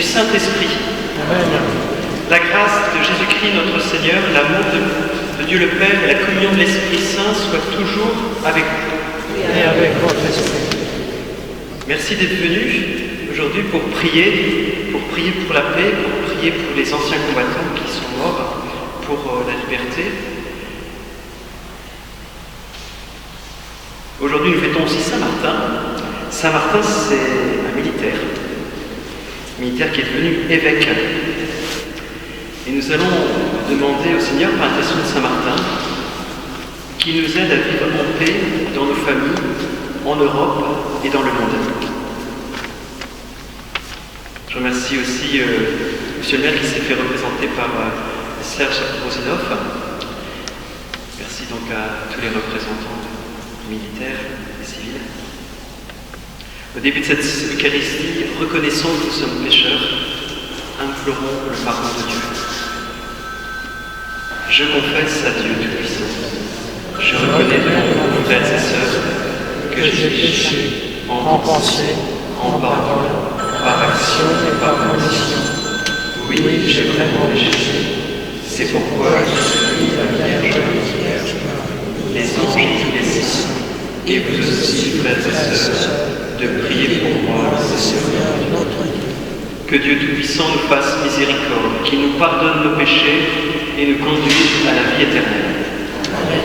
du Saint-Esprit. Amen. La grâce de Jésus-Christ notre Seigneur, l'amour de Dieu le Père et la communion de l'Esprit Saint soient toujours avec vous. Et avec votre esprit. Merci d'être venus aujourd'hui pour prier pour la paix, pour prier pour les anciens combattants qui sont morts, pour la liberté. Aujourd'hui, nous fêtons aussi Saint-Martin. Saint-Martin, c'est un militaire qui est devenu évêque. Et nous allons demander au Seigneur, par l'intercession de Saint-Martin, qu'il nous aide à vivre en paix dans nos familles, en Europe et dans le monde. Je remercie aussi Monsieur le maire qui s'est fait représenter par Serge Rosinov. Merci donc à tous les représentants militaires et civils. Au début de cette Eucharistie, reconnaissons que nous sommes pécheurs, implorons le pardon de Dieu. Je confesse à Dieu Tout-Puissant. Je reconnais devant vous, frères et sœurs, que j'ai péché en pensée, en parole, par action et par omission. Oui, j'ai vraiment péché. C'est pourquoi je suis la Vierge, les anges et les saints, et vous aussi, frères et sœurs, de prier pour moi, le Seigneur notre Dieu. Que Dieu Tout-Puissant nous fasse miséricorde, qu'il nous pardonne nos péchés et nous conduise à la vie éternelle. Amen.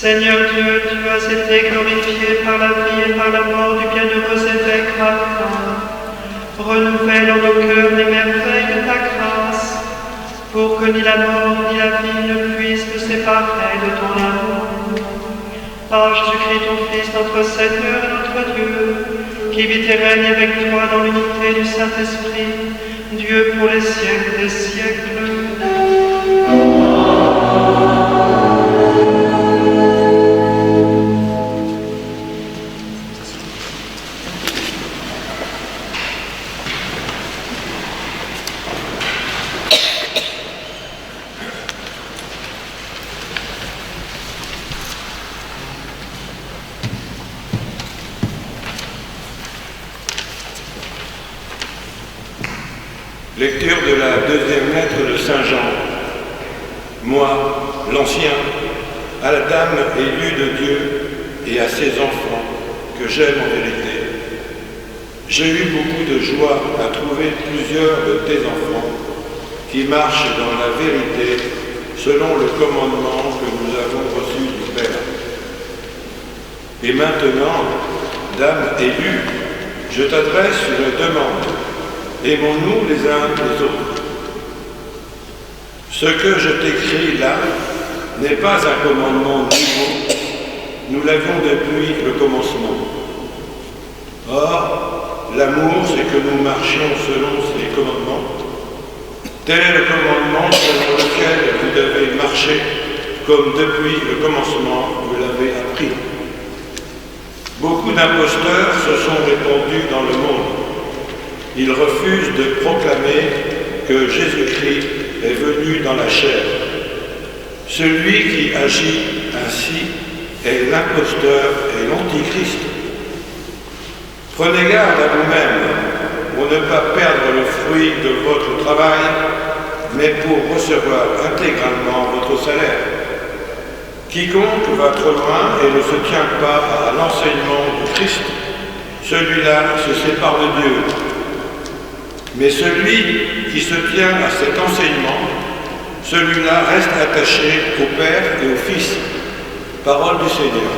Seigneur Dieu, tu as été glorifié par la vie et par la mort du bienheureux évêque Martin. Renouvelle en nos cœurs les merveilles de ta grâce, pour que ni la mort ni la vie ne puissent nous séparer de ton amour. Par Jésus-Christ, ton Fils, notre Seigneur et notre Dieu, qui vit et règne avec toi dans l'unité du Saint-Esprit, Dieu pour les siècles des siècles. Lecture de la deuxième lettre de Saint Jean. Moi, l'Ancien, à la dame élue de Dieu et à ses enfants, que j'aime en vérité, j'ai eu beaucoup de joie à trouver plusieurs de tes enfants qui marchent dans la vérité selon le commandement que nous avons reçu du Père. Et maintenant, dame élue, je t'adresse une demande. Aimons-nous les uns les autres. Ce que je t'écris là n'est pas un commandement nouveau, nous l'avions depuis le commencement. Or, l'amour, c'est que nous marchions selon ces commandements. Tel est le commandement selon lequel vous devez marcher, comme depuis le commencement vous l'avez appris. Beaucoup d'imposteurs se sont répandus dans le monde. Ils refusent de proclamer que Jésus-Christ est venu dans la chair. Celui qui agit ainsi est l'imposteur et l'antichrist. Prenez garde à vous-même pour ne pas perdre le fruit de votre travail, mais pour recevoir intégralement votre salaire. Quiconque va trop loin et ne se tient pas à l'enseignement du Christ, celui-là se sépare de Dieu. Mais celui qui se tient à cet enseignement, celui-là reste attaché au Père et au Fils. Parole du Seigneur.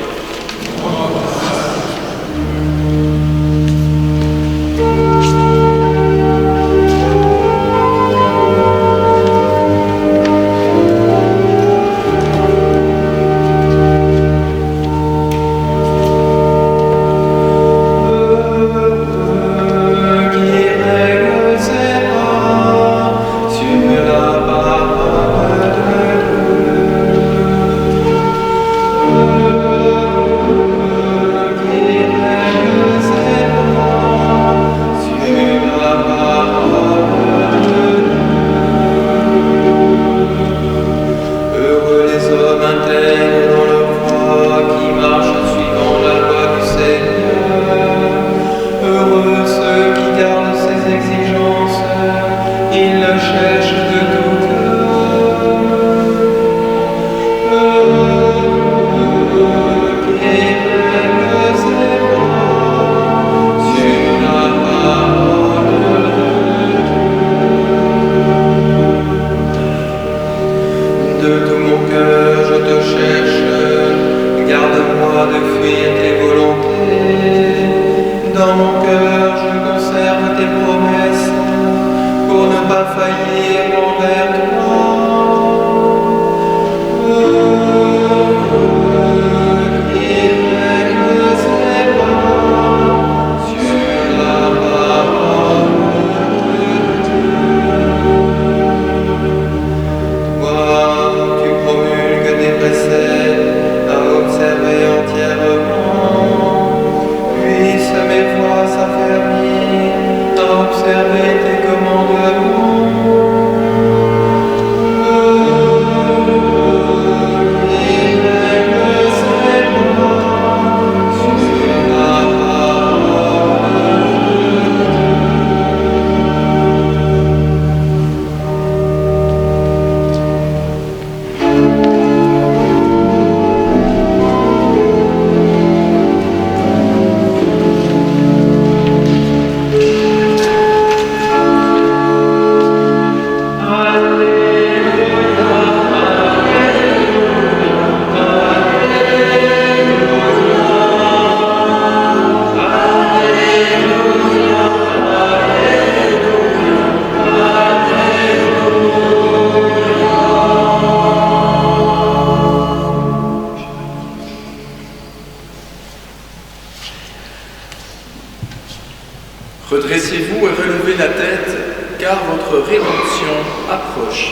Redressez-vous et relevez la tête, car votre rédemption approche.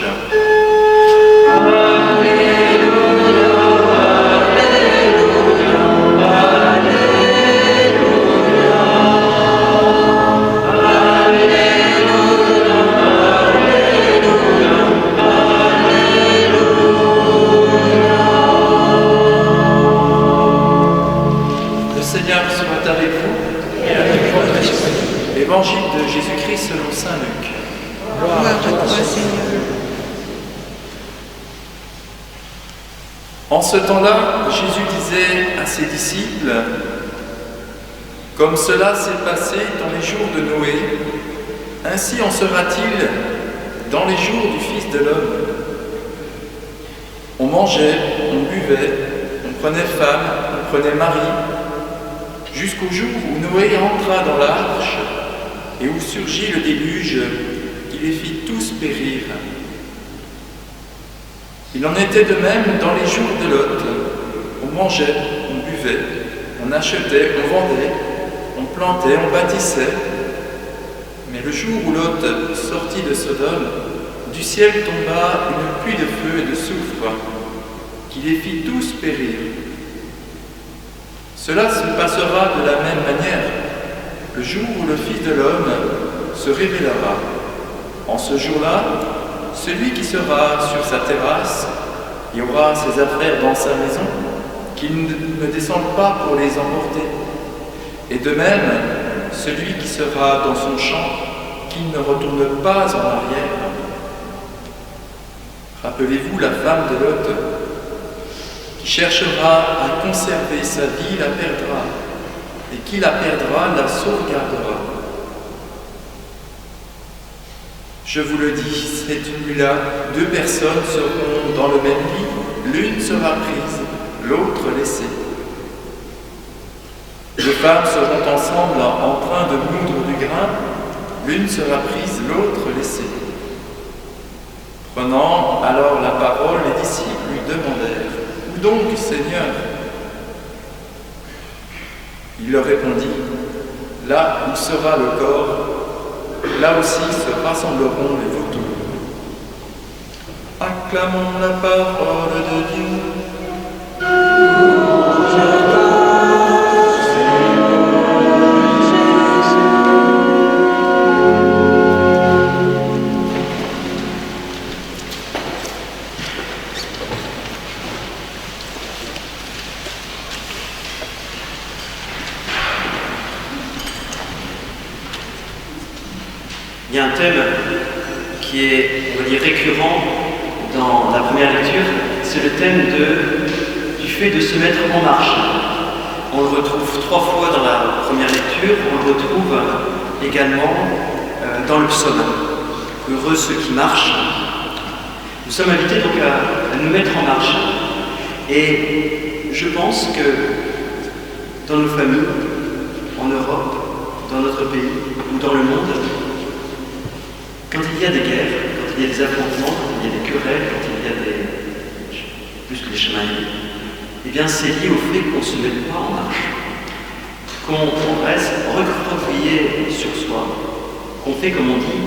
Le Seigneur soit avec vous et avec votre esprit. Évangile de Jésus-Christ selon saint Luc. Gloire à toi, Seigneur. En ce temps-là, Jésus disait à ses disciples, « Comme cela s'est passé dans les jours de Noé, ainsi en sera-t-il dans les jours du Fils de l'homme. On mangeait, on buvait, on prenait femme, on prenait mari, jusqu'au jour où Noé entra dans l'arche et où surgit le déluge qui les fit tous périr. Il en était de même dans les jours de Lot. On mangeait, on buvait, on achetait, on vendait, on plantait, on bâtissait. Mais le jour où Lot sortit de Sodome, du ciel tomba une pluie de feu et de soufre qui les fit tous périr. Cela se passera de la même manière le jour où le Fils de l'homme se révélera. En ce jour-là, celui qui sera sur sa terrasse et aura ses affaires dans sa maison, qu'il ne descende pas pour les emporter. Et de même, celui qui sera dans son champ, qu'il ne retourne pas en arrière. Rappelez-vous la femme de Lot, qui cherchera à conserver sa vie, la perdra, et qui la perdra, la sauvegardera. Je vous le dis, cette nuit-là, 2 personnes seront dans le même lit, l'une sera prise, l'autre laissée. 2 femmes seront ensemble en train de moudre du grain, l'une sera prise, l'autre laissée. Prenant alors la parole, les disciples lui demandèrent: Où donc, Seigneur? Il leur répondit: Là où sera le corps, là aussi se rassembleront les vautours. Acclamons la parole de Dieu. Il y a un thème qui est, on va dire, récurrent dans la première lecture, c'est le thème du fait de se mettre en marche. On le retrouve 3 fois dans la première lecture, on le retrouve également dans le psaume. Heureux ceux qui marchent. Nous sommes invités donc à nous mettre en marche. Et je pense que dans nos familles, en Europe, dans notre pays ou dans le monde, quand il y a des guerres, quand il y a des affrontements, quand il y a des querelles, quand il y a plus que des chamailleries, eh bien c'est lié au fait qu'on ne se mette pas en marche, qu'on reste recroquevillé sur soi, qu'on fait, comme on dit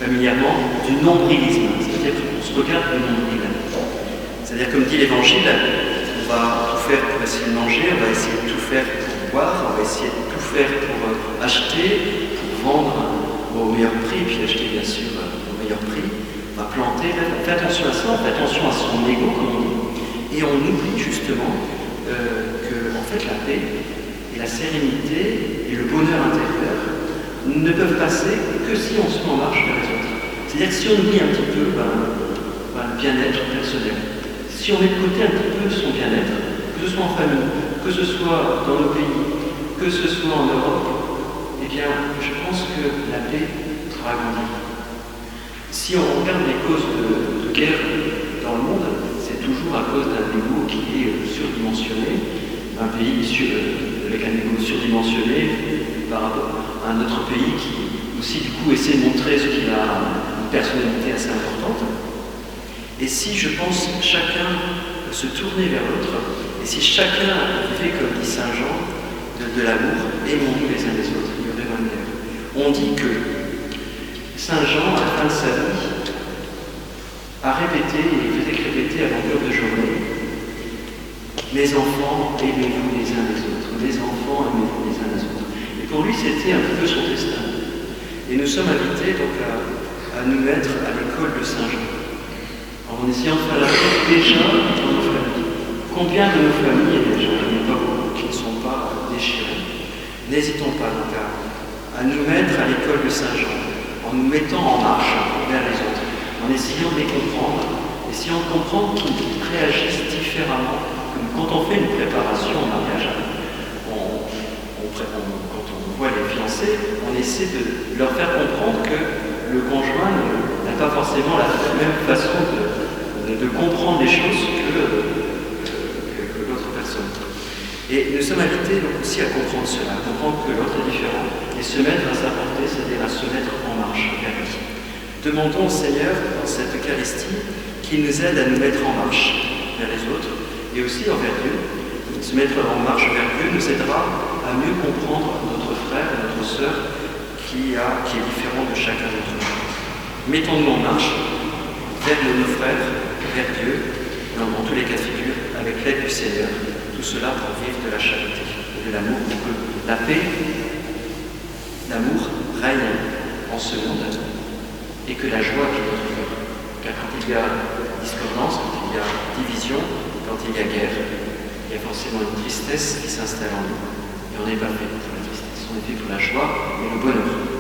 familièrement, du nombrilisme, c'est-à-dire qu'on se regarde du nombril. C'est-à-dire, comme dit l'Évangile, on va tout faire pour essayer de manger, on va essayer de tout faire pour boire, on va essayer de tout faire pour acheter, pour vendre au meilleur prix, puis acheter bien sûr au meilleur prix. On va planter, on fait attention à ça, on fait attention à son ego, comme on dit, et on oublie justement que en fait la paix et la sérénité et le bonheur intérieur ne peuvent passer que si on se met en marche vers les autres. C'est-à-dire que si on oublie un petit peu le bien-être personnel, si on met de côté un petit peu son bien-être, que ce soit en famille, que ce soit dans nos pays, que ce soit en Europe, eh bien, je pense que la paix sera agrandie. Si on regarde les causes de guerre dans le monde, c'est toujours à cause d'un ego qui est surdimensionné, un pays avec un ego surdimensionné par rapport à un autre pays qui aussi du coup essaie de montrer ce qu'il a une personnalité assez importante. Et si je pense chacun se tourner vers l'autre, et si chacun fait comme dit Saint Jean, de l'amour, aimons-nous les uns les autres, il y aurait moins de guerre. On dit que Saint Jean, à la fin de sa vie, a répété, et il faisait répéter à longueur de journée: mes enfants, aimez-vous les uns les autres, mes enfants, aimez-vous les uns les autres. Et pour lui, c'était un peu son destin. Et nous sommes invités donc à nous mettre à l'école de Saint Jean, en essayant de faire la paix déjà dans nos familles. Combien de nos familles, et déjà, il n'y a pas beaucoup qui ne sont pas déchirées. N'hésitons pas donc à nous mettre à l'école de Saint Jean, en nous mettant en marche vers les autres, en essayant de les comprendre, essayant de comprendre qu'ils réagissent différemment. Comme quand on fait une préparation au mariage, quand on voit les fiancés, on essaie de leur faire comprendre que le conjoint n'a pas forcément la même façon de comprendre les choses que l'autre personne. Et nous sommes invités donc aussi à comprendre cela, à comprendre que l'autre est différent et se mettre à sa portée, c'est-à-dire à se mettre en marche vers lui. Demandons au Seigneur dans cette Eucharistie qu'il nous aide à nous mettre en marche vers les autres et aussi envers Dieu. Se mettre en marche vers Dieu nous aidera à mieux comprendre notre frère, notre sœur qui est différent de chacun d'entre nous. Mettons-nous en marche vers nos frères, vers Dieu, dans tous les cas de figure, avec l'aide du Seigneur. tout cela pour vivre de la charité et de l'amour, pour que la paix, l'amour règne en ce monde et que la joie vienne notre cœur. Car quand il y a discordance, quand il y a division, quand il y a guerre, il y a forcément une tristesse qui s'installe en nous. Et on n'est pas fait pour la tristesse, on est fait pour la joie et le bonheur.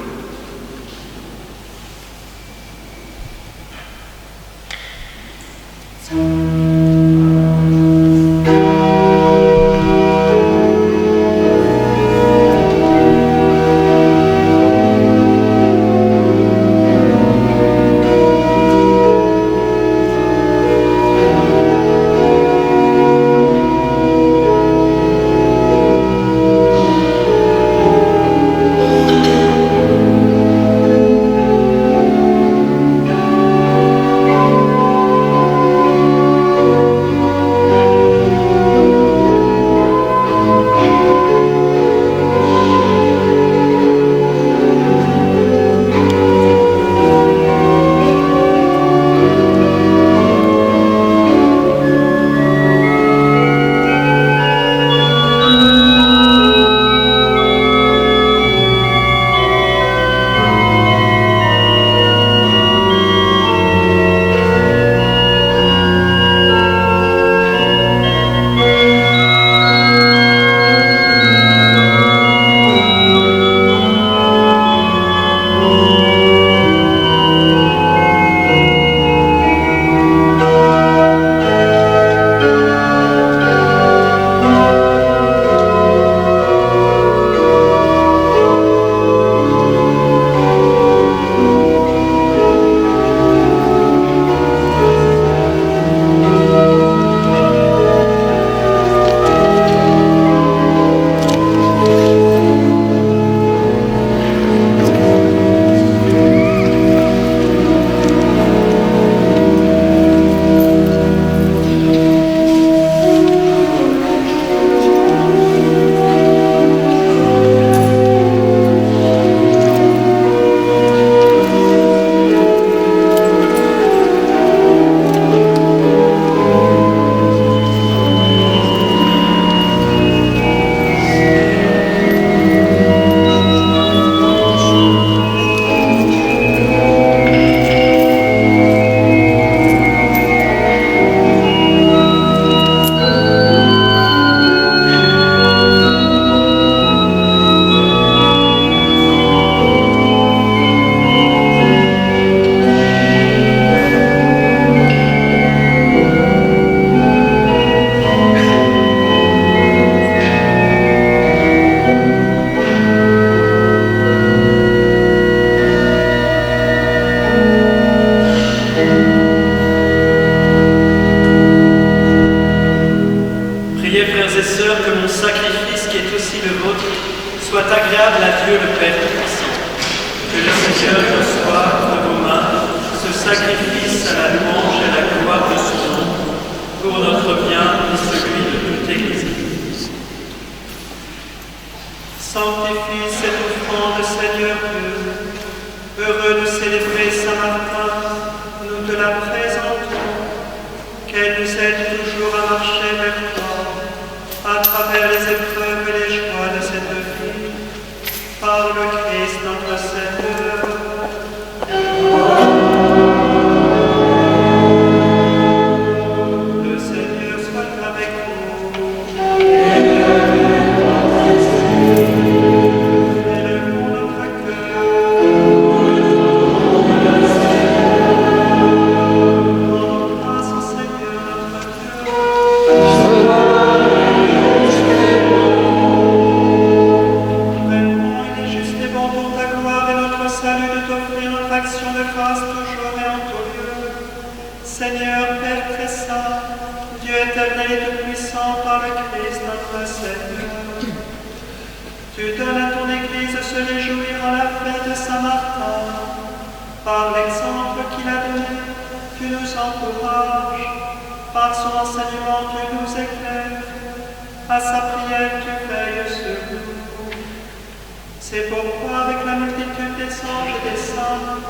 C'est pourquoi, avec la multitude des anges et des saints,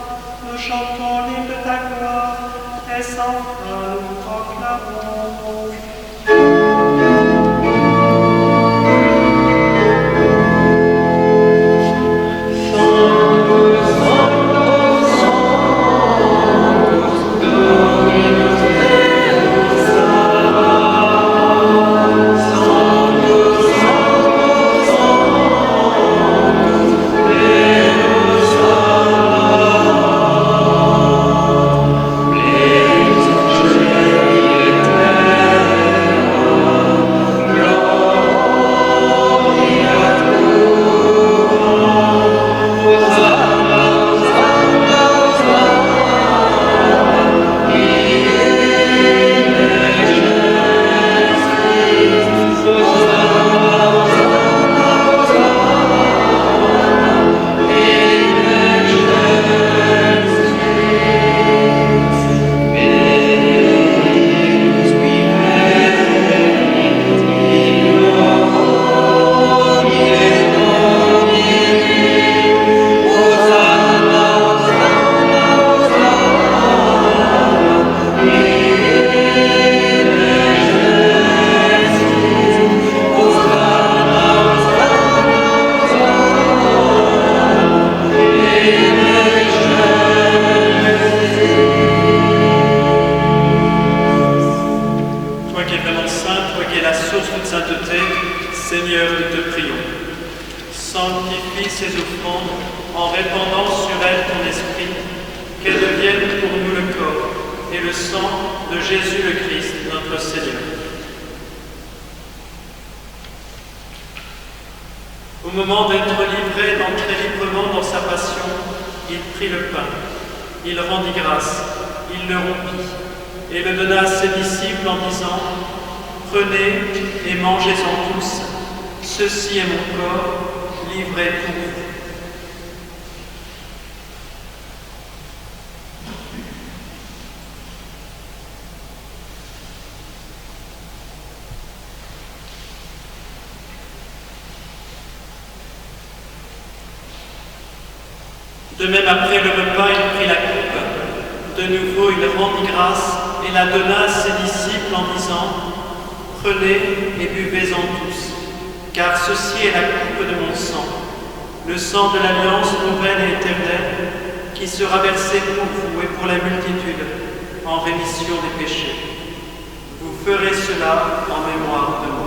nous chantons l'hymne de ta gloire, et sans fin nous proclamons. Sanctifie ces offrandes en répandant sur elles ton esprit, qu'elles deviennent pour nous le corps et le sang de Jésus le Christ, notre Seigneur. Au moment d'être livré, d'entrer librement dans sa passion, il prit le pain, il rendit grâce, il le rompit et le donna à ses disciples en disant : « Prenez et mangez-en tous, ceci est mon corps livré pour vous. » De même, après le repas, il prit la coupe. De nouveau, il rendit grâce et la donna à ses disciples en disant : « Prenez et buvez-en tous, car ceci est la coupe de mon sang, le sang de l'alliance nouvelle et éternelle, qui sera versé pour vous et pour la multitude, en rémission des péchés. Vous ferez cela en mémoire de moi. »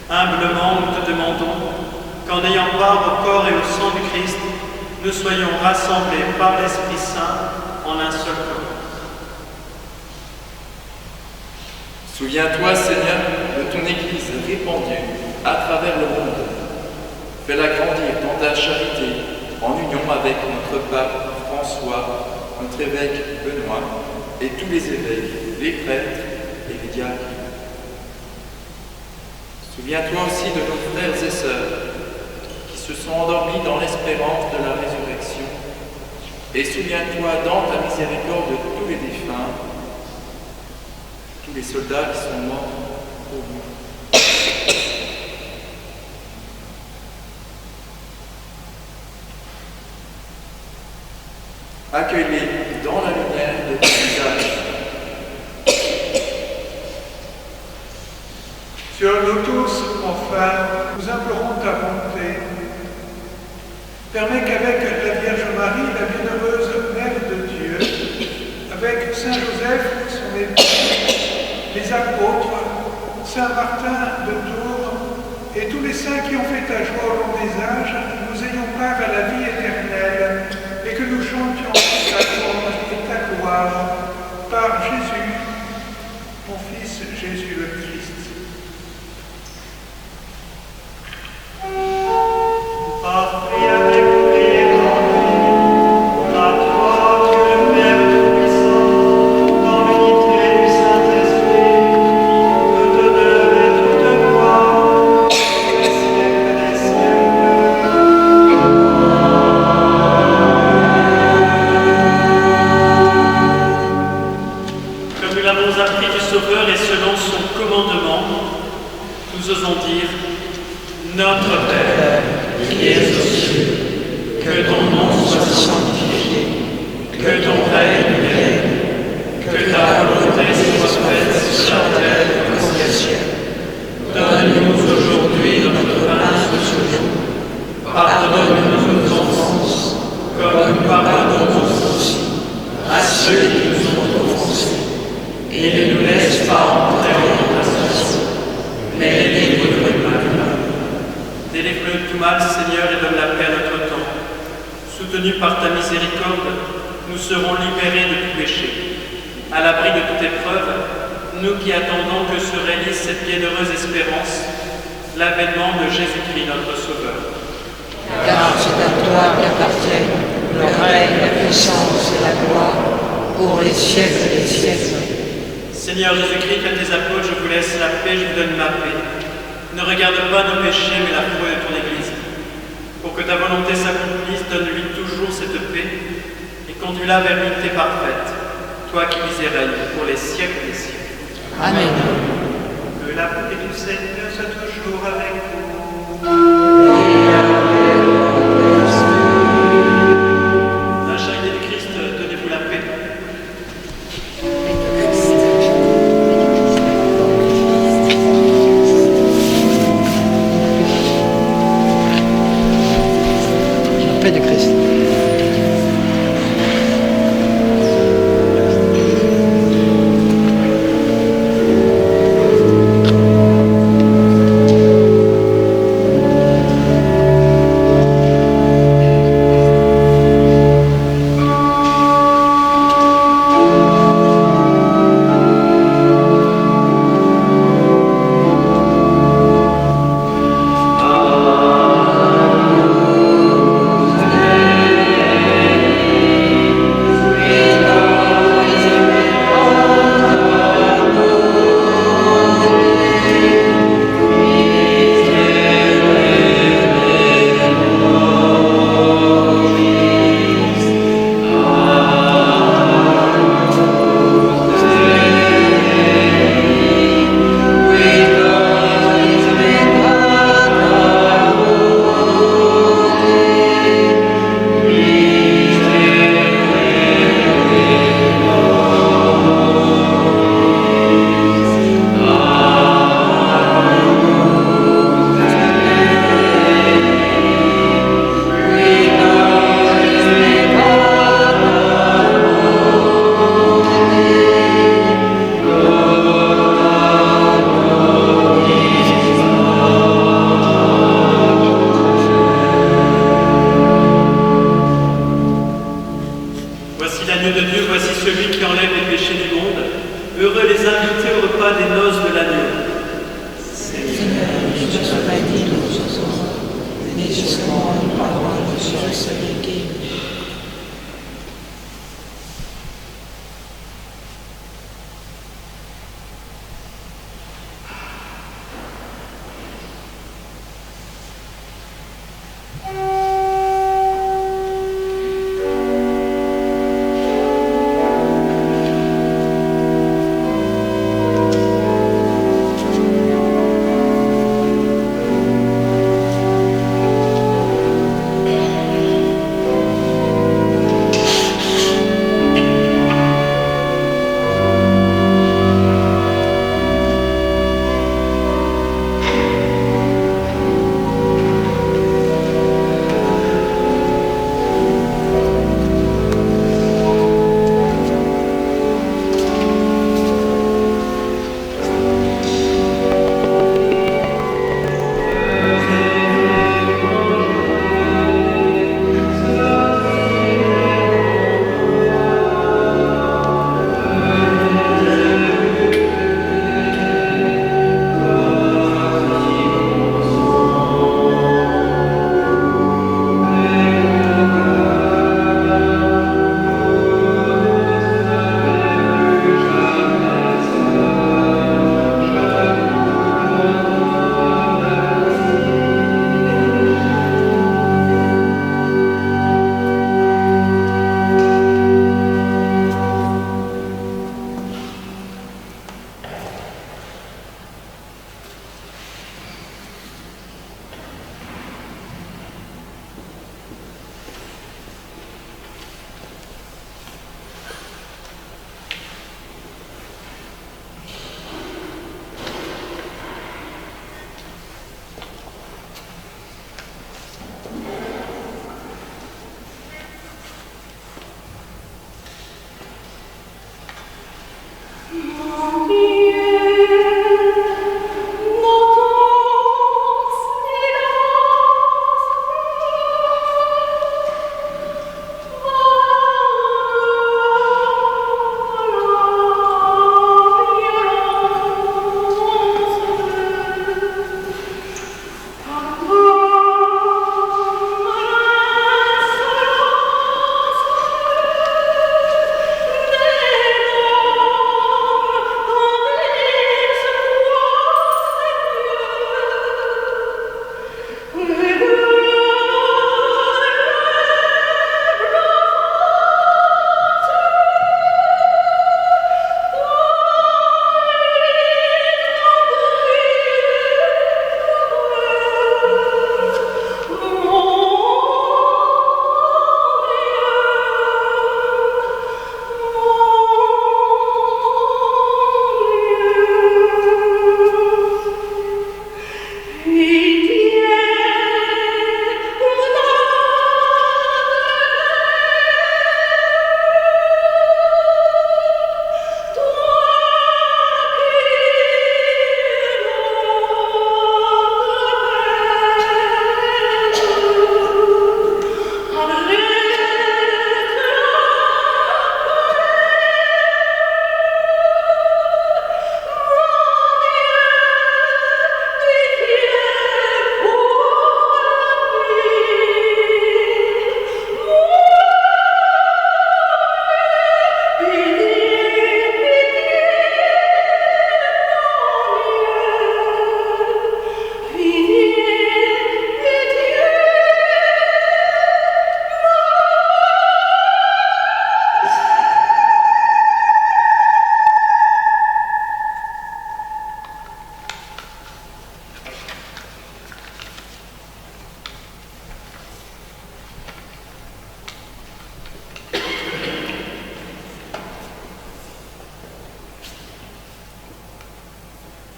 Humblement, nous te demandons qu'en ayant part au corps et au sang du Christ, nous soyons rassemblés par l'Esprit Saint en un seul corps. Souviens-toi, Seigneur, de ton Église répandue à travers le monde. Fais-la grandir dans ta charité, en union avec notre pape François, notre évêque Benoît, et tous les évêques, les prêtres et les diacres. Souviens-toi aussi de nos frères et sœurs qui se sont endormis dans l'espérance de la résurrection, et souviens-toi dans ta miséricorde de tous les défunts, tous les soldats qui sont morts pour nous. Accueille-les dans la lumière de ton visage. Sur nous tous, enfin, nous implorons ta bonté. Permets qu'avec la Vierge Marie, la bienheureuse Mère de Dieu, avec Saint Joseph, son époux, les apôtres, Saint Martin de Tours et tous les saints qui ont fait ta joie au long des âges, nous ayons part à la vie éternelle et que nous chantions ta louange et ta gloire par Jésus, ton Fils Jésus le Christ. Prie avec prière en lui, à toi, Dieu le Père Tout-Puissant, dans l'unité du Saint-Esprit, tout honneur et toute gloire, au siècle des siècles. Comme nous l'avons appris du Sauveur et selon son commandement, nous osons dire : Notre Père, qui es aux cieux, que ton nom soit sanctifié, que ton règne vienne, que ta volonté soit faite sur la terre comme au ciel. Donne-nous aujourd'hui notre pain de ce jour. Pardonne-nous nos offenses, comme nous pardonnons aussi à ceux qui nous ont offensés. Et ne nous laisse pas entrer en tentation, mais délivre-nous du mal. Délivre-nous de tout mal, Seigneur, et donne la paix à notre temps. Soutenus par ta miséricorde, nous serons libérés de tout péché. à l'abri de toute épreuve, nous qui attendons que se réalise cette bienheureuse espérance, l'avènement de Jésus-Christ notre Sauveur. Car c'est à toi qu'appartiennent le règne, la puissance et la gloire pour les siècles des siècles. Seigneur Jésus-Christ, à tes apôtres, je vous laisse la paix, je vous donne ma paix. Ne regarde pas nos péchés, mais la foi de ton Église. Pour que ta volonté s'accomplisse, donne-lui toujours cette paix et conduis-la vers l'unité parfaite, toi qui vis et règnes pour les siècles des siècles. Amen. Que la paix du Seigneur soit toujours avec vous. La charité du Christ, donnez-vous la paix. La paix de Christ.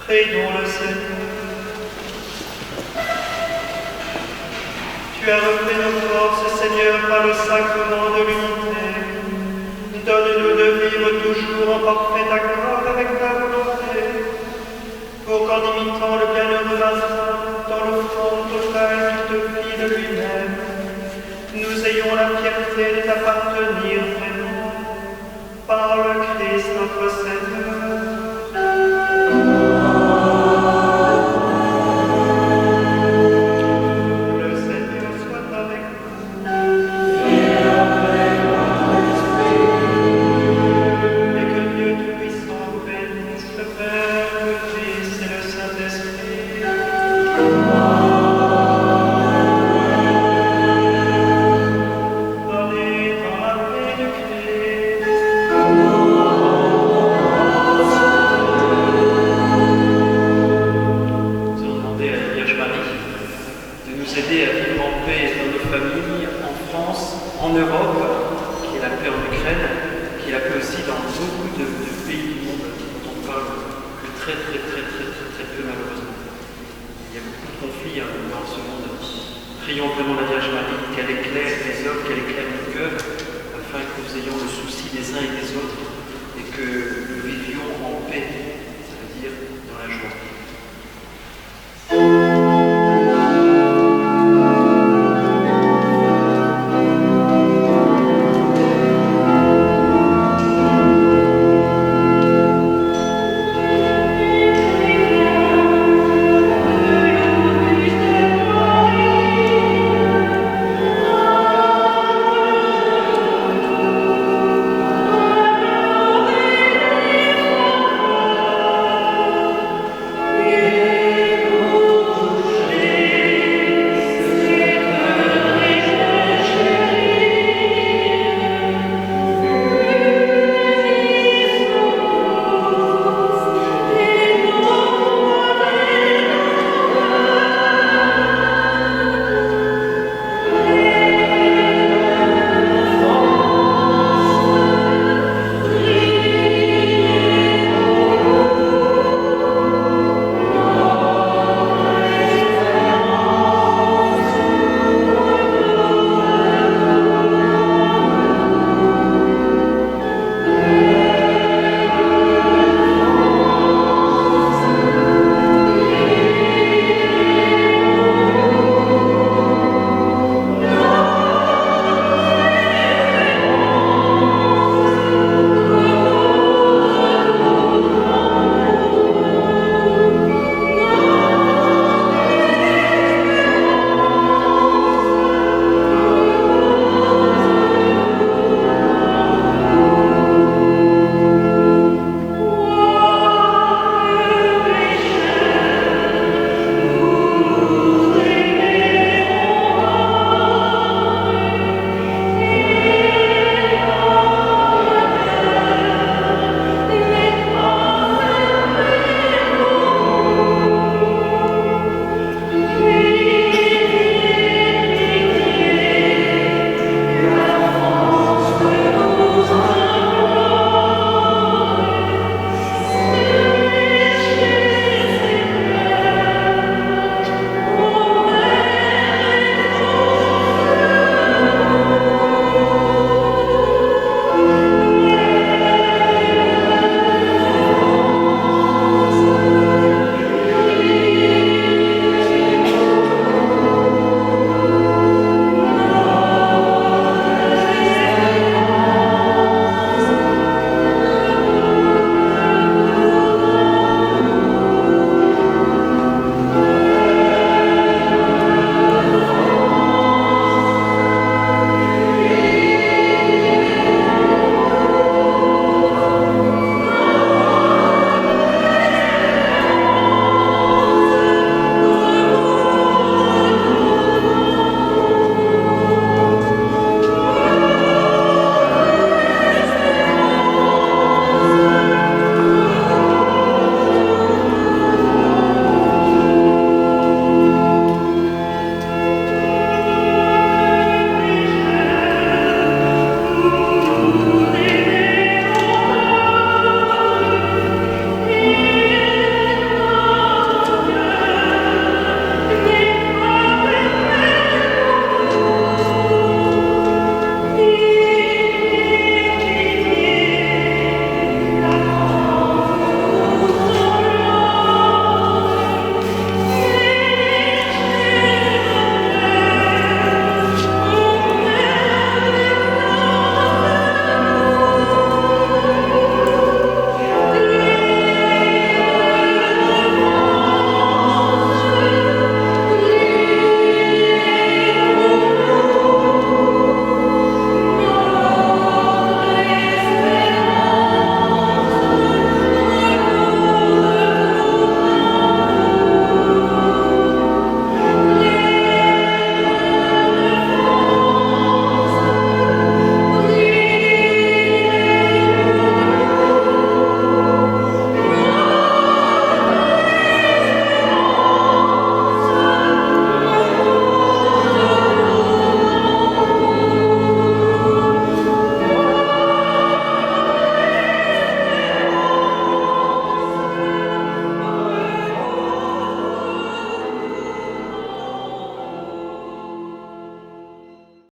Prions le Seigneur. Tu as refait nos forces, Seigneur, par le sacrement de l'unité. Donne-nous de vivre toujours en parfait accord avec ta volonté, pour qu'en imitant le bienheureux Vincent, dans l'offrande totale qu'il te fit de lui-même, nous ayons la fierté de t'appartenir vraiment, par le Christ notre Seigneur. Prions vraiment la Vierge Marie, qu'elle éclaire les hommes, qu'elle éclaire nos cœurs, afin que nous ayons le souci des uns et des autres, et que nous vivions en paix, ça veut dire dans la joie.